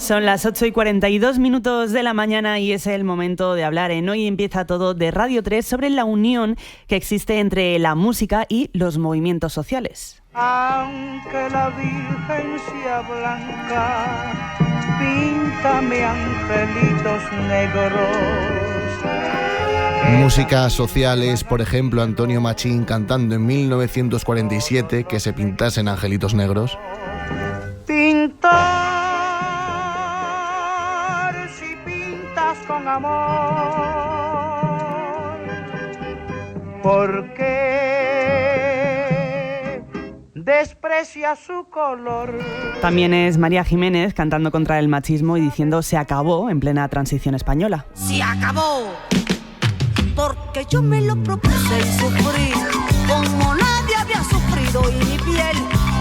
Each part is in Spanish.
Son las 8:42 de la mañana y es el momento de hablar en Hoy Empieza Todo de Radio 3 sobre la unión que existe entre la música y los movimientos sociales. Aunque la Virgen sea blanca, píntame angelitos negros. Músicas sociales, por ejemplo, Antonio Machín cantando en 1947 que se pintasen angelitos negros. Pintar, si pintas con amor, ¿por qué desprecia su color? También es María Jiménez cantando contra el machismo y diciendo se acabó en plena transición española. Se acabó, porque yo me lo propuse y sufrí como nadie había sufrido y mi piel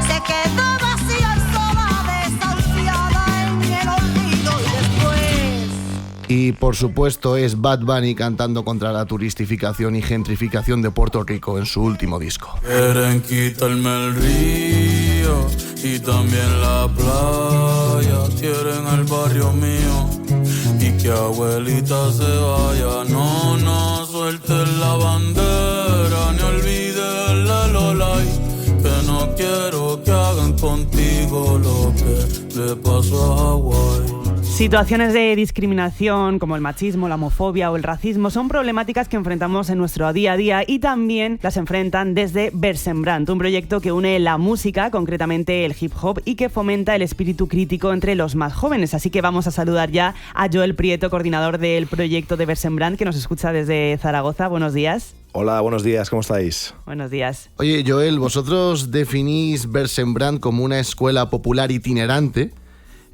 se quedó vacía y sola, desahuciada en el olvido y después. Y por supuesto es Bad Bunny cantando contra la turistificación y gentrificación de Puerto Rico en su último disco. Quieren quitarme el río y también la playa, quieren el barrio mío y que abuelita se vaya. No, no suelten la bandera ni olviden la Lolay, que no quiero que hagan contigo lo que le pasó a Hawái. Situaciones de discriminación como el machismo, la homofobia o el racismo son problemáticas que enfrentamos en nuestro día a día y también las enfrentan desde Versembrant, un proyecto que une la música, concretamente el hip hop, y que fomenta el espíritu crítico entre los más jóvenes. Así que vamos a saludar ya a Joel Prieto, coordinador del proyecto de Versembrant, que nos escucha desde Zaragoza. Buenos días. Hola, buenos días, ¿cómo estáis? Buenos días. Oye, Joel, vosotros definís Versembrant como una escuela popular itinerante.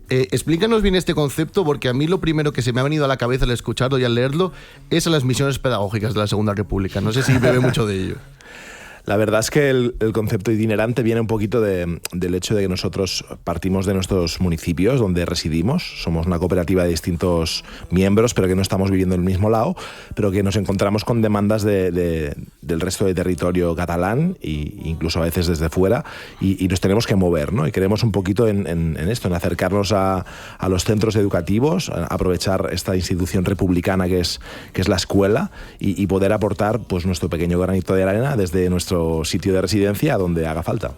Explícanos bien este concepto, porque a mí lo primero que se me ha venido a la cabeza al escucharlo y al leerlo es a las misiones pedagógicas de la Segunda República. No sé si bebe mucho de ello. La verdad es que el concepto itinerante viene un poquito del hecho de que nosotros partimos de nuestros municipios donde residimos. Somos una cooperativa de distintos miembros, pero que no estamos viviendo en el mismo lado, pero que nos encontramos con demandas del resto del territorio catalán e incluso a veces desde fuera y nos tenemos que mover, ¿no? Y queremos un poquito en esto, en acercarnos a los centros educativos, aprovechar esta institución republicana que es la escuela y poder aportar pues nuestro pequeño granito de arena desde nuestro sitio de residencia donde haga falta.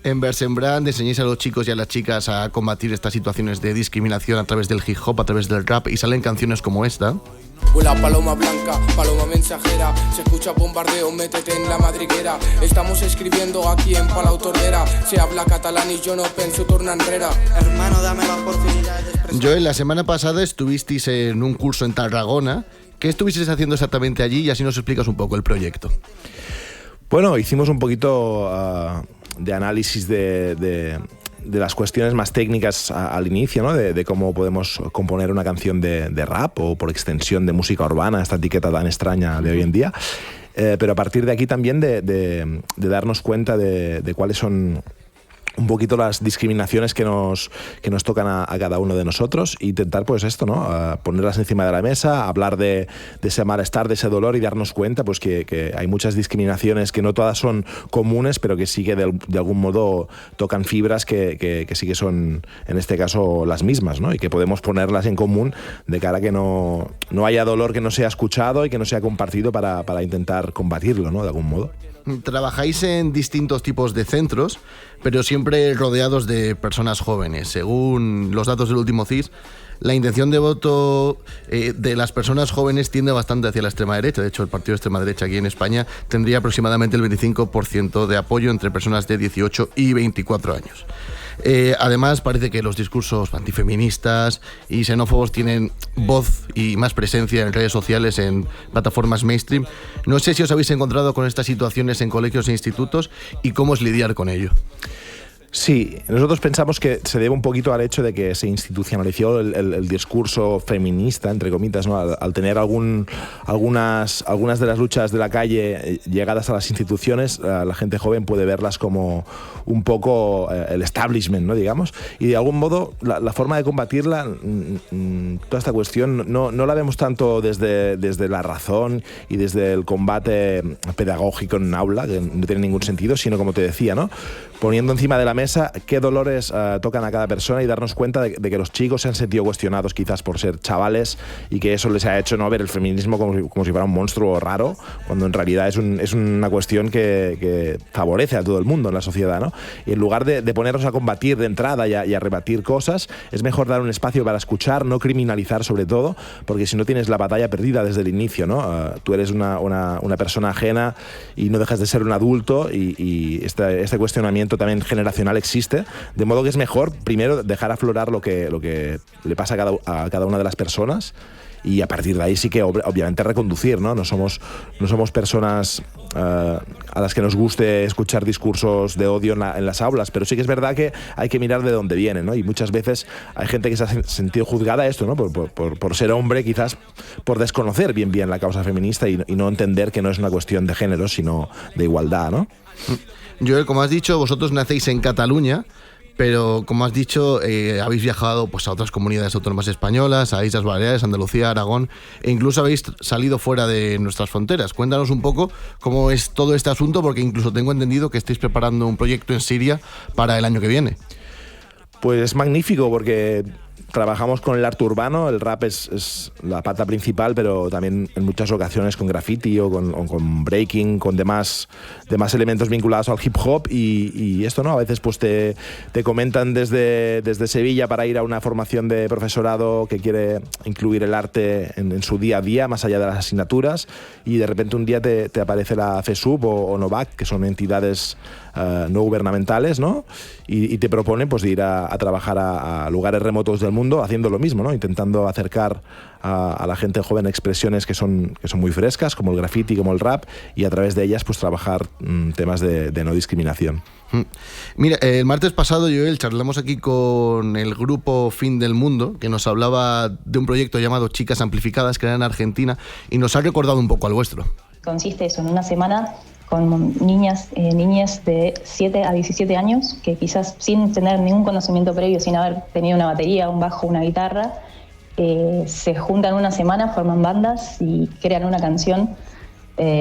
En Versembrant enseñáis a los chicos y a las chicas a combatir estas situaciones de discriminación a través del hip hop, a través del rap, y salen canciones como esta. Vuela paloma blanca, paloma mensajera, se escucha bombardeo, métete en la madriguera. Estamos escribiendo aquí en Palau Tordera, se habla catalán y yo no pienso tornar enrere. Hermano, dame la oportunidad de expresar. Joel, la semana pasada estuvisteis en un curso en Tarragona. ¿Qué estuvisteis haciendo exactamente allí? Y así nos explicas un poco el proyecto. Bueno, hicimos un poquito de análisis de las cuestiones más técnicas al inicio, ¿no? De cómo podemos componer una canción de rap o por extensión de música urbana, esta etiqueta tan extraña de hoy en día. Pero a partir de aquí también de darnos cuenta de cuáles son un poquito las discriminaciones que nos tocan a cada uno de nosotros e intentar pues esto, ¿no? Ponerlas encima de la mesa, hablar de ese malestar, de ese dolor y darnos cuenta pues que hay muchas discriminaciones que no todas son comunes, pero que sí que de algún modo tocan fibras que sí que son en este caso las mismas, ¿no? Y que podemos ponerlas en común de cara a que no haya dolor que no sea escuchado y que no sea compartido para intentar combatirlo, ¿no? De algún modo. Trabajáis en distintos tipos de centros, pero siempre rodeados de personas jóvenes. Según los datos del último CIS, la intención de voto de las personas jóvenes tiende bastante hacia la extrema derecha. De hecho, el partido de extrema derecha aquí en España tendría aproximadamente el 25% de apoyo entre personas de 18 y 24 años. Además, parece que los discursos antifeministas y xenófobos tienen voz y más presencia en redes sociales, en plataformas mainstream. No sé si os habéis encontrado con estas situaciones en colegios e institutos y cómo es lidiar con ello. Sí, nosotros pensamos que se debe un poquito al hecho de que se institucionalizó el discurso feminista, entre comillas, ¿no? Al tener algunas de las luchas de la calle llegadas a las instituciones, la gente joven puede verlas como un poco el establishment, ¿no? Digamos, y de algún modo la forma de combatirla, toda esta cuestión, no la vemos tanto desde la razón y desde el combate pedagógico en un aula, que no tiene ningún sentido, sino como te decía, ¿no? Poniendo encima de la mesa qué dolores tocan a cada persona y darnos cuenta de que los chicos se han sentido cuestionados quizás por ser chavales y que eso les ha hecho no ver el feminismo como si fuera un monstruo raro, cuando en realidad es una cuestión que favorece a todo el mundo en la sociedad, ¿no? Y en lugar de ponernos a combatir de entrada y a rebatir cosas, es mejor dar un espacio para escuchar, no criminalizar sobre todo, porque si no tienes la batalla perdida desde el inicio, ¿no? Tú eres una persona ajena y no dejas de ser un adulto y este cuestionamiento también generacional existe, de modo que es mejor primero dejar aflorar lo que le pasa a cada una de las personas y a partir de ahí sí que obviamente reconducir, ¿no? No somos personas a las que nos guste escuchar discursos de odio en las aulas, pero sí que es verdad que hay que mirar de dónde vienen, ¿no? Y muchas veces hay gente que se ha sentido juzgada a esto, ¿no? Por ser hombre, quizás por desconocer bien la causa feminista y no entender que no es una cuestión de género, sino de igualdad, ¿no? Joel, como has dicho, vosotros nacéis en Cataluña, pero como has dicho, habéis viajado pues, a otras comunidades autónomas españolas, a Islas Baleares, Andalucía, Aragón, e incluso habéis salido fuera de nuestras fronteras. Cuéntanos un poco cómo es todo este asunto, porque incluso tengo entendido que estáis preparando un proyecto en Siria para el año que viene. Pues es magnífico porque trabajamos con el arte urbano, el rap es la pata principal, pero también en muchas ocasiones con graffiti o con breaking, con demás elementos vinculados al hip hop y esto, ¿no? A veces pues te comentan desde Sevilla para ir a una formación de profesorado que quiere incluir el arte en su día a día, más allá de las asignaturas, y de repente un día te aparece la FESUB o NOVAC, que son entidades no gubernamentales, ¿no? Y te proponen pues de ir a trabajar a lugares remotos del mundo haciendo lo mismo, ¿no? Intentando acercar a la gente joven expresiones que son muy frescas, como el graffiti, como el rap, y a través de ellas pues trabajar temas de no discriminación. Mira, el martes pasado, Joel, charlamos aquí con el grupo Fin del Mundo, que nos hablaba de un proyecto llamado Chicas Amplificadas, que era en Argentina, y nos ha recordado un poco al vuestro. Consiste eso, en una semana con niñas de 7 a 17 años que quizás sin tener ningún conocimiento previo, sin haber tenido una batería, un bajo, una guitarra, se juntan una semana, forman bandas y crean una canción.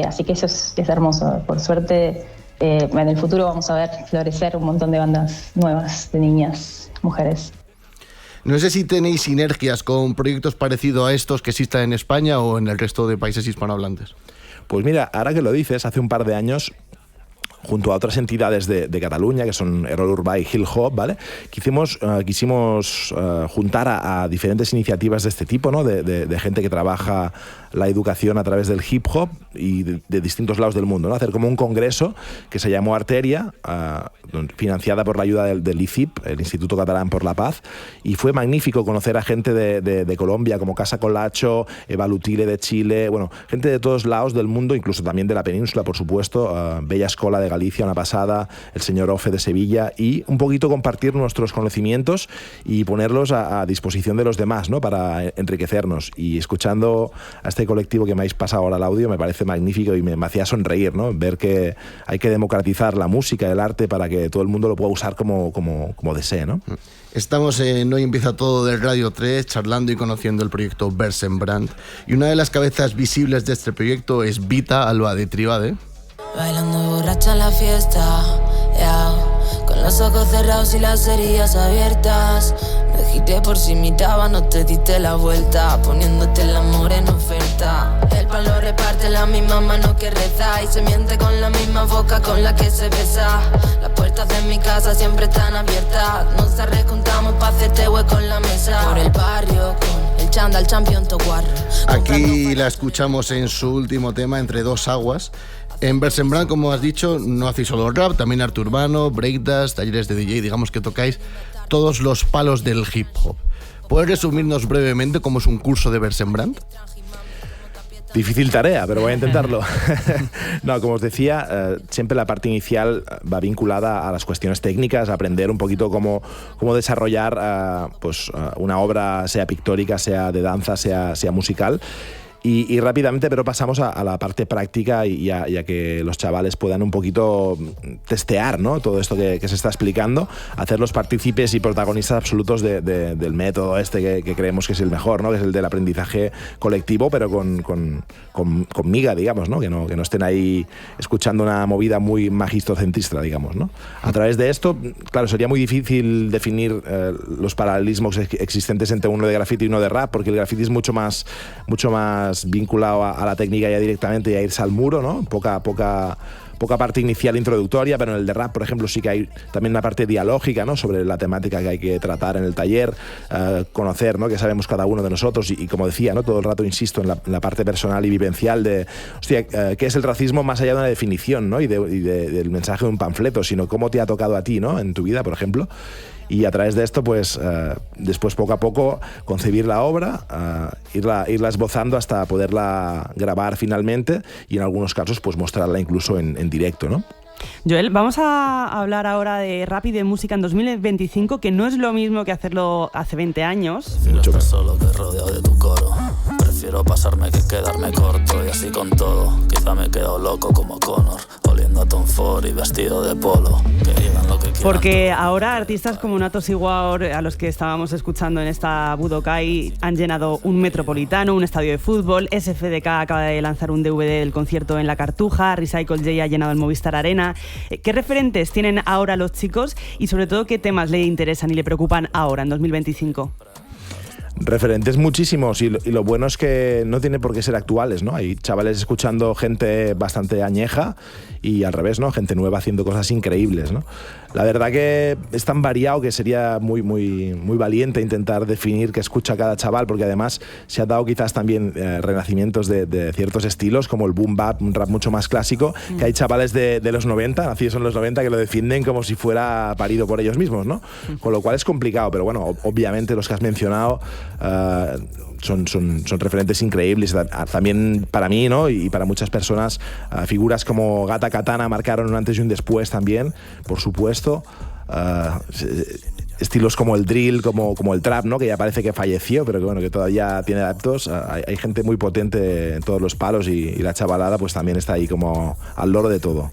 Así que eso es hermoso. Por suerte, en el futuro vamos a ver florecer un montón de bandas nuevas de niñas, mujeres. No sé si tenéis sinergias con proyectos parecidos a estos que existan en España o en el resto de países hispanohablantes. Pues mira, ahora que lo dices, hace un par de años, junto a otras entidades de Cataluña, que son Erol Urbà y Hill Hop, ¿vale? Quisimos juntar a diferentes iniciativas de este tipo, ¿no? De gente que trabaja la educación a través del hip hop y de distintos lados del mundo, ¿no? Hacer como un congreso que se llamó Arteria, financiada por la ayuda del ICIP, el Instituto Catalán por la Paz, y fue magnífico conocer a gente de Colombia, como Casa Colacho, Eva Lutile de Chile, bueno, gente de todos lados del mundo, incluso también de la península, por supuesto, Bella Escola de Galicia, una pasada, el señor Ofe de Sevilla, y un poquito compartir nuestros conocimientos y ponerlos a disposición de los demás, ¿no? Para enriquecernos. Y escuchando a este colectivo que me habéis pasado ahora el audio, me parece magnífico y me hacía sonreír, ¿no? Ver que hay que democratizar la música, el arte, para que todo el mundo lo pueda usar como desee, ¿no? Estamos en Hoy Empieza Todo de Radio 3, charlando y conociendo el proyecto Versembrant. Y una de las cabezas visibles de este proyecto es Vita Alba de Tribade. Bailando borracha en la fiesta, yeah. Con los ojos cerrados y las heridas abiertas. Me agité por si miraba, no te diste la vuelta, poniéndote el amor en oferta. El pan lo reparte la misma mano que reza, y se miente con la misma boca con la que se besa. Las puertas de mi casa siempre están abiertas, nos arrejuntamos pa' hacerte hueco en la mesa. Por el barrio con el chándal champion toguarro. Aquí la escuchamos en su último tema, Entre dos aguas. En Versembrant, como has dicho, no hacéis solo rap, también arte urbano, breakdance, talleres de DJ, digamos que tocáis todos los palos del hip hop. ¿Puedes resumirnos brevemente cómo es un curso de Versembrant? Difícil tarea, pero voy a intentarlo. No, como os decía, siempre la parte inicial va vinculada a las cuestiones técnicas, a aprender un poquito cómo desarrollar una obra, sea pictórica, sea de danza, sea musical. Y rápidamente, pero pasamos a la parte práctica y a que los chavales puedan un poquito testear, ¿no? Todo esto que se está explicando, hacerlos partícipes y protagonistas absolutos del método este que creemos que es el mejor, ¿no? Que es el del aprendizaje colectivo, pero con miga, digamos, ¿no? Que no estén ahí escuchando una movida muy magistocentrista, digamos, ¿no? A través de esto, claro, sería muy difícil definir los paralelismos existentes entre uno de graffiti y uno de rap, porque el graffiti es mucho más vinculado a la técnica ya directamente y a irse al muro, ¿no? Poca parte inicial introductoria, pero en el de rap, por ejemplo, sí que hay también una parte dialógica, ¿no? Sobre la temática que hay que tratar en el taller, conocer, ¿no? Que sabemos cada uno de nosotros y como decía, ¿no? Todo el rato insisto en la parte personal y vivencial de, hostia, ¿qué es el racismo más allá de una definición, ¿no? Y del mensaje de un panfleto, sino cómo te ha tocado a ti, ¿no? En tu vida, por ejemplo. Y a través de esto, pues, después poco a poco concebir la obra, irla esbozando hasta poderla grabar finalmente y en algunos casos, pues, mostrarla incluso en directo, ¿no? Joel, vamos a hablar ahora de rap y de música en 2025, que no es lo mismo que hacerlo hace 20 años. Prefiero estar solo que rodeado de tu coro. Prefiero pasarme que quedarme corto y así con todo. Quizá me he quedado loco como Connor, oliendo a Tom Ford y vestido de polo. Que digan lo que quieran. Porque ahora artistas como Nato Siguaur, a los que estábamos escuchando en esta Budokai, han llenado un Metropolitano, un estadio de fútbol. SFDK acaba de lanzar un DVD del concierto en La Cartuja. Recycle J ha llenado el Movistar Arena. ¿Qué referentes tienen ahora los chicos y sobre todo qué temas le interesan y le preocupan ahora en 2025? Referentes muchísimos y lo bueno es que no tiene por qué ser actuales, ¿no? Hay chavales escuchando gente bastante añeja y al revés, ¿no? Gente nueva haciendo cosas increíbles, ¿no? La verdad que es tan variado que sería muy valiente intentar definir qué escucha cada chaval, porque además se ha dado quizás también renacimientos de ciertos estilos, como el boom bap, un rap mucho más clásico, que hay chavales de los 90, nacidos en los 90, que lo defienden como si fuera parido por ellos mismos, ¿no? Con lo cual es complicado, pero bueno, obviamente los que has mencionado son referentes increíbles. También para mí, ¿no? Y para muchas personas, figuras como Gata Katana marcaron un antes y un después también, por supuesto. Estilos como el drill, como el trap, ¿no? Que ya parece que falleció, pero que bueno, que todavía tiene adeptos. Hay gente muy potente en todos los palos y la chavalada pues también está ahí como al loro de todo.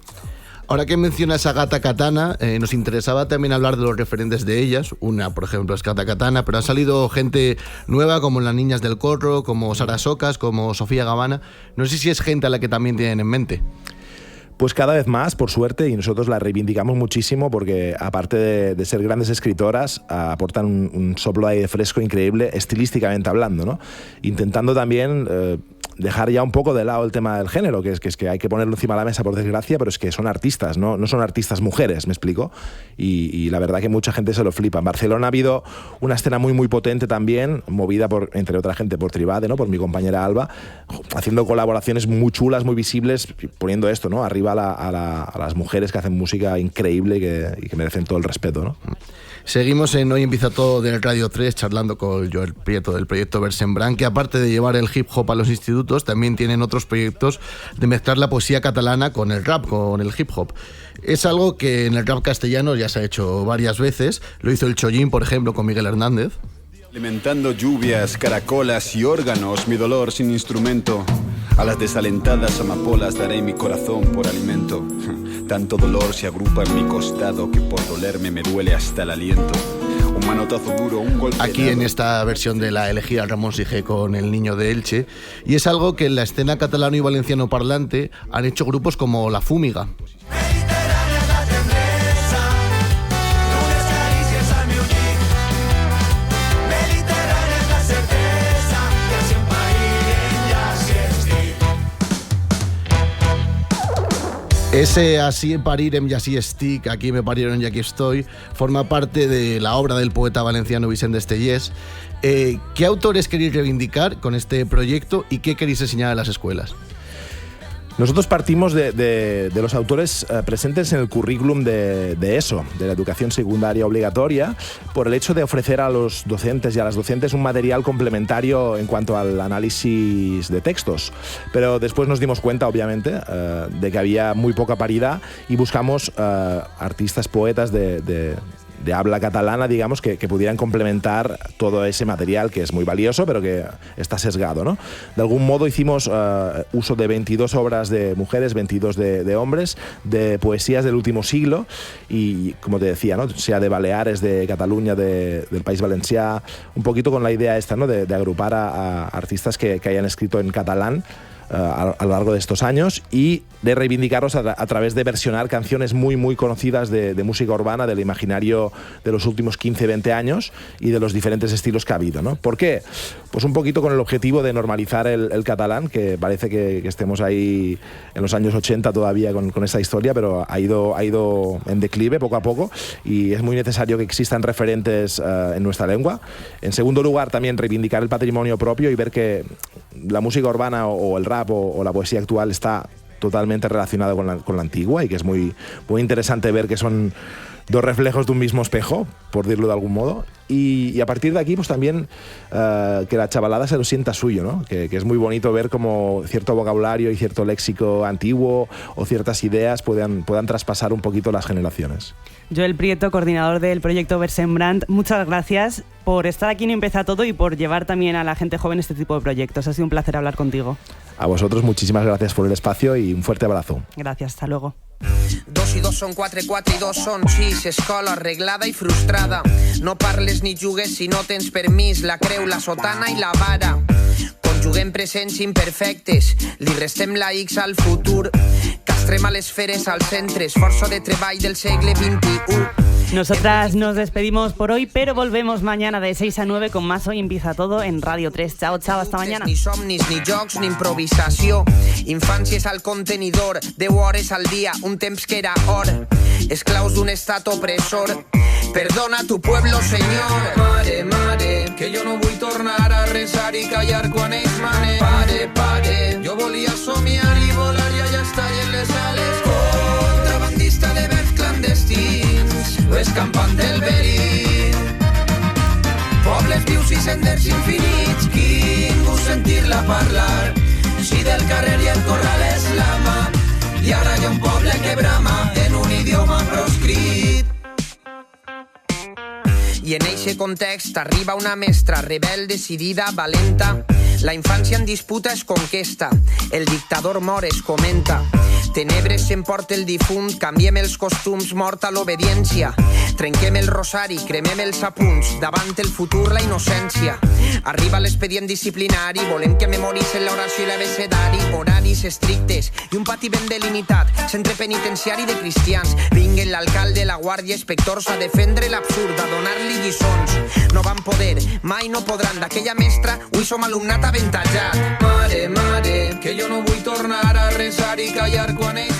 Ahora que mencionas a Gata Katana, nos interesaba también hablar de los referentes de ellas. Una, por ejemplo, es Gata Katana, pero ha salido gente nueva como las Niñas del Corro, como Sara Socas, como Sofía Gavana. No sé si es gente a la que también tienen en mente. Pues cada vez más, por suerte, y nosotros la reivindicamos muchísimo porque aparte de ser grandes escritoras, aportan un soplo de aire fresco increíble, estilísticamente hablando, ¿no? Intentando también dejar ya un poco de lado el tema del género, que es que hay que ponerlo encima de la mesa por desgracia, pero es que son artistas, no son artistas mujeres, ¿me explico? Y la verdad que mucha gente se lo flipa. En Barcelona ha habido una escena muy potente también, movida entre otra gente por Tribade, ¿no? Por mi compañera Alba, haciendo colaboraciones muy chulas, muy visibles, poniendo esto, ¿no? Arriba a las mujeres que hacen música increíble y que merecen todo el respeto, ¿no? Seguimos en Hoy Empieza Todo del Radio 3 charlando con Joel Prieto del proyecto Versembran, que aparte de llevar el hip hop a los institutos, también tienen otros proyectos de mezclar la poesía catalana con el rap, con el hip hop. Es algo que en el rap castellano ya se ha hecho varias veces. Lo hizo el Chollín, por ejemplo, con Miguel Hernández. Alimentando lluvias, caracolas y órganos, mi dolor sin instrumento. A las desalentadas amapolas daré mi corazón por alimento. Tanto dolor se agrupa en mi costado que por dolerme me duele hasta el aliento. Un manotazo duro, un golpe. Aquí en esta versión de la elegía Ramón Sige con El Niño de Elche. Y es algo que en la escena catalano y valenciano parlante han hecho grupos como La Fúmiga. Ese Así parirem y así estic, aquí me parieron y aquí estoy, forma parte de la obra del poeta valenciano Vicente Estellés. ¿Qué autores queréis reivindicar con este proyecto y qué queréis enseñar a las escuelas? Nosotros partimos de los autores presentes en el currículum de ESO, de la educación secundaria obligatoria, por el hecho de ofrecer a los docentes y a las docentes un material complementario en cuanto al análisis de textos. Pero después nos dimos cuenta, obviamente, de que había muy poca paridad y buscamos artistas, poetas de habla catalana, digamos, que pudieran complementar todo ese material que es muy valioso, pero que está sesgado, ¿no? De algún modo hicimos uso de 22 obras de mujeres, 22 de hombres, de poesías del último siglo, y como te decía, ¿no? Sea de Baleares, de Cataluña, del País Valencià, un poquito con la idea esta, ¿no? de agrupar a artistas que hayan escrito en catalán a lo largo de estos años, y de reivindicarlos a través de versionar canciones muy muy conocidas de música urbana del imaginario de los últimos 15-20 años y de los diferentes estilos que ha habido, ¿no? ¿Por qué? Pues un poquito con el objetivo de normalizar el catalán, que parece que estemos ahí en los años 80 todavía con esta historia, pero ha ido en declive poco a poco, y es muy necesario que existan referentes en nuestra lengua. En segundo lugar, también reivindicar el patrimonio propio y ver que la música urbana o el rap o la poesía actual está totalmente relacionada con la antigua, y que es muy, muy interesante ver que son dos reflejos de un mismo espejo, por decirlo de algún modo. Y a partir de aquí, pues también que la chavalada se lo sienta suyo, ¿no? Que es muy bonito ver cómo cierto vocabulario y cierto léxico antiguo o ciertas ideas puedan traspasar un poquito las generaciones. Joel Prieto, coordinador del proyecto Versembrant, muchas gracias por estar aquí en Empieza Todo y por llevar también a la gente joven este tipo de proyectos. Ha sido un placer hablar contigo. A vosotros, muchísimas gracias por el espacio y un fuerte abrazo. Gracias, hasta luego. 2 i 2 són 4, 4 i 2 són 6. Escola arreglada i frustrada. No parles ni jugues si no tens permís. La creu, la sotana i la vara. Conjuguem presents imperfectes. Li restem la X al futur. Castrem a les feres al centre. Esforço de treball del segle XXI. Nosotras nos despedimos por hoy, pero volvemos mañana de 6 a 9 con más Hoy Empieza Todo en Radio 3. Chao, chao, hasta mañana. Ni somnis, ni jocs, ni improvisació. Infàncies al contenidor, 10 hores al dia, un temps que era or. Esclaus d'un estat opressor. Perdona tu pueblo, senyor. Mare, mare, que jo no vull tornar a resar i callar quan ells manen. Pare, pare, jo volia somiar i volar i allà estar en les ales. Contrabandista de verbs clandestins, o escampant del verí. Pobles vius i senders infinits, quin gust sentir-la parlar. Si del carrer i el corral és la mà, i ara hi ha un poble que brama en un idioma proscrit. I en eixe context arriba una mestra rebel, decidida, valenta. La infància en disputa es conquesta, el dictador mor es comenta. Tenebres s'emporta el difunt, canviem els costums, morta l'obediència. Trenquem el rosari, cremem els apunts, davant el futur la innocència. Arriba l'expedient disciplinari, volem que memoricen l'oració i l'abecedari. Horaris estrictes i un pati ben delimitat, centre penitenciari de cristians. Vinguen l'alcalde, la guàrdia, inspectors a defendre l'absurd, a donar-li lliçons. No van poder, mai no podran, d'aquella mestra, avui som alumnat aventajat. Mare, mare, que jo no vull tornar a resar i callar quan ell